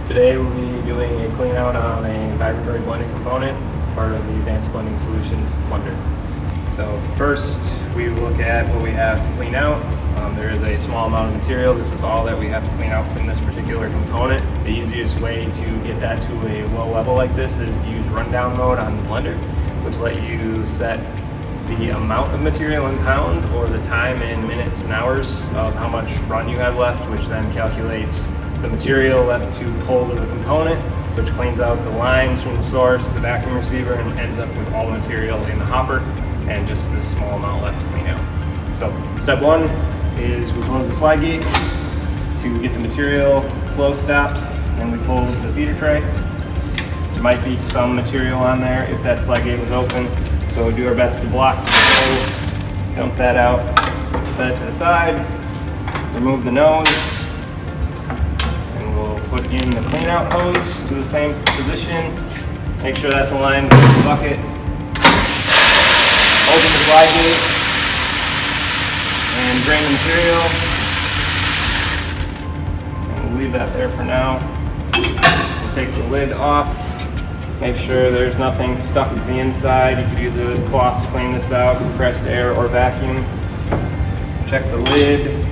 Today we'll be doing a clean out on a vibratory blending component, part of the Advanced Blending Solutions blender. So first we look at what we have to clean out. There is a small amount of material. This is all that we have to clean out from this particular component. The easiest way to get that to a low level like this is to use rundown mode on the blender, which let you set the amount of material in pounds or the time in minutes and hours of how much run you have left, which then calculates the material left to pull to the component, which cleans out the lines from the source, the vacuum receiver, and ends up with all the material in the hopper and just this small amount left to clean out. So step one is we close the slide gate to get the material flow stopped, and we pull the feeder tray. There might be some material on there if that slide gate was open, so we'll do our best to block the flow. Dump that out, set it to the side, remove the nose, and we'll put in the clean out hose to the same position. Make sure that's aligned with the bucket. Open the slide gate and drain the material. And we'll leave that there for now. We'll take the lid off. Make sure there's nothing stuck to the inside. You could use a cloth to clean this out, compressed air or vacuum. Check the lid,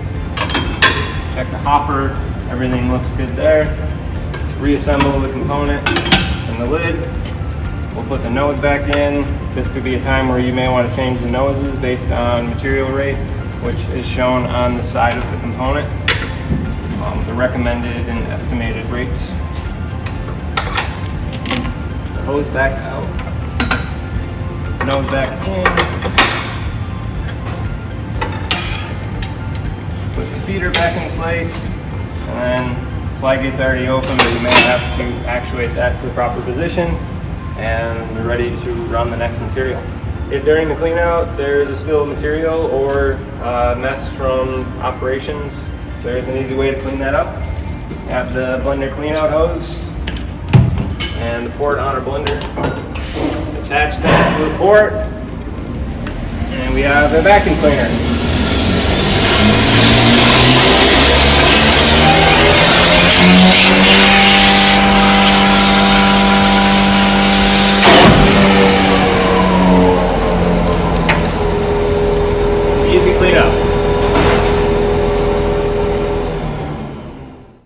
check the hopper, everything looks good there. Reassemble the component and the lid. We'll put the nose back in. This could be a time where you may want to change the noses based on material rate, which is shown on the side of the component. The recommended and estimated rates. Hose back out, nose back in, put the feeder back in place, and then slide gate's already open, but you may have to actuate that to the proper position, and we're ready to run the next material. If during the clean out there's a spill of material or mess from operations, there's an easy way to clean that up. We have the blender clean out hose and the port on our blender. Attach that to the port, and we have a vacuum cleaner.